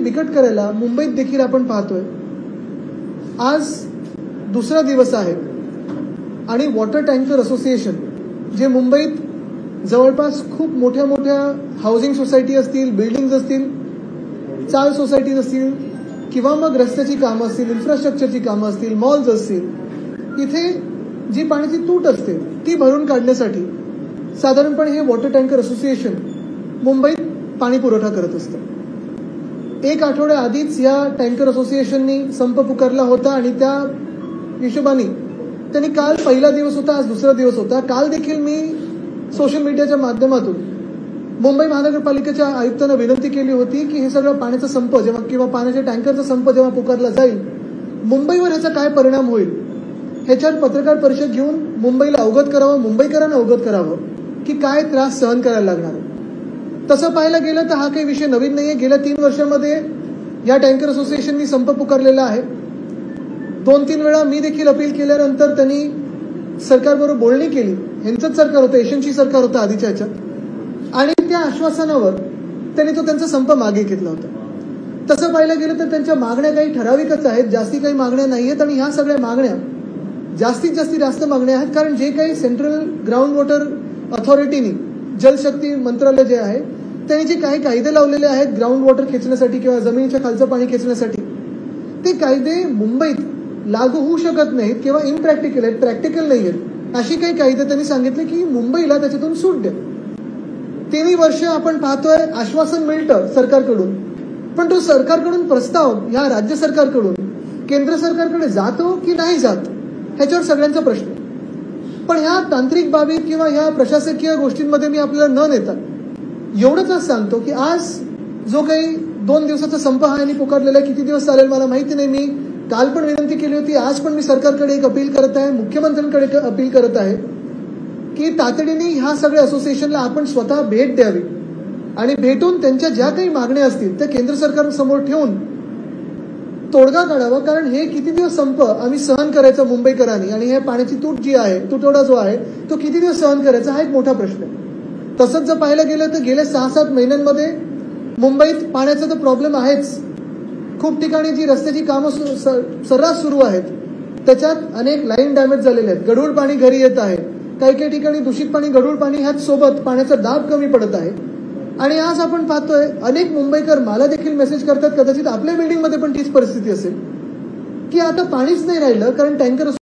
बिकट करायला मुंबईत देखील आपण पाहतोय. आज दुसरा दिवस आहे आणि वॉटर टँकर असोसिएशन जे मुंबईत जवळपास खूप मोठ्या मोठ्या हाऊसिंग सोसायटी असतील, बिल्डिंग्स असतील, चाळ सोसायटीज असतील किंवा मग रस्त्याची कामं असतील, इन्फ्रास्ट्रक्चरची कामं असतील, मॉल्स असतील, इथे जी पाण्याची तूट असते ती भरून काढण्यासाठी साधारणपणे हे वॉटर टँकर असोसिएशन मुंबईत पाणी पुरवठा करत असतं. एक आठवड्या आधीच या टँकर असोसिएशननी संप पुकारला होता आणि त्या हिशोबाने त्यांनी काल पहिला दिवस होता, आज दुसरा दिवस होता. काल देखील मी सोशल मीडियाच्या माध्यमातून मुंबई महानगरपालिकेच्या आयुक्तांना विनंती केली होती की हे सगळं पाण्याचा संप जेव्हा किंवा पाण्याच्या टँकरचा संप जेव्हा पुकारला जाईल, मुंबईवर ह्याचा काय परिणाम होईल ह्याच्यावर पत्रकार परिषद घेऊन मुंबईला अवगत करावं, मुंबईकरांना अवगत करावं की काय त्रास सहन करायला लागणार. तसं पाहायला गेलं तर हा काही विषय नवीन नाहीये. गेल्या 3 वर्षांमध्ये या टँकर असोसिएशननी संप पुकारलेला आहे. 2-3 वेळा मी देखील अपील केल्यानंतर त्यांनी सरकारबरोबर बोलणी केली. ह्यांचंच सरकार होतं, एशनची सरकार होतं आधीच्या ह्याच्यात, आणि त्या आश्वासनावर त्यांनी तो त्यांचा संप मागे घेतला होता. तसं पाहायला गेलं तर त्यांच्या मागण्या काही ठराविकच आहेत, जास्ती काही मागण्या नाही आहेत. आणि ह्या सगळ्या मागण्या जास्तीत जास्त मागण्या आहेत कारण जे काही सेंट्रल ग्राउंड वॉटर अथॉरिटीनी, जलशक्ती मंत्रालय जे आहे त्यांनी जे काही कायदे लावलेले आहेत ग्राउंड वॉटर खेचण्यासाठी किंवा जमिनीच्या खालचं पाणी खेचण्यासाठी, ते कायदे मुंबईत लागू होऊ शकत नाहीत किंवा इनप्रॅक्टिकल आहेत, प्रॅक्टिकल नाही आहेत. अशी काही कायदे त्यांनी सांगितले की मुंबईला त्याच्यातून सूट द्या. 3 वर्ष आपण पाहतोय आश्वासन मिळतं सरकारकडून, पण तो सरकारकडून प्रस्ताव या राज्य सरकारकडून केंद्र सरकारकडे जातो की नाही जात ह्याच्यावर सगळ्यांचा प्रश्न. पण ह्या तांत्रिक बाबी किंवा ह्या प्रशासकीय गोष्टींमध्ये मी आपल्याला न नेता एवढंच सांगतो की आज जो काही 2 दिवसाचा संप हा यांनी पुकारलेला आहे, किती दिवस चालेल मला माहिती नाही. मी काल पण विनंती केली होती, आज पण मी सरकारकडे एक अपील करत आहे, मुख्यमंत्र्यांकडे अपील करत आहे की तातडीने ह्या सगळ्या असोसिएशनला आपण स्वतः भेट द्यावी आणि भेटून त्यांच्या ज्या काही मागण्या असतील त्या केंद्र सरकारसमोर ठेवून तोडगा काढावा. कारण हे किती दिवस संप आम्ही सहन करायचा मुंबईकरांनी, आणि हे पाण्याची तूट जी आहे, तुटवडा जो आहे तो किती दिवस सहन करायचा हा एक मोठा प्रश्न आहे. तसंच जर पाहायला गेलं तर गेल्या 6-7 महिन्यांमध्ये मुंबईत पाण्याचा तर प्रॉब्लेम आहेच. खूप ठिकाणी जी रस्त्याची कामं सर्रास सुरू आहेत त्याच्यात अनेक लाईन डॅमेज झालेले आहेत, गढूळ पाणी घरी येत आहे, काही ठिकाणी दूषित पाणी, गढूळ पाणी ह्याच सोबत पाण्याचा दाब कमी पडत आहे. आणि आज आपण पाहतोय अनेक मुंबईकर मला देखील मेसेज करतात, कदाचित आपल्या बिल्डिंगमध्ये पण तीच परिस्थिती असेल की आता पाणीच नाही राहिलं कारण टँकर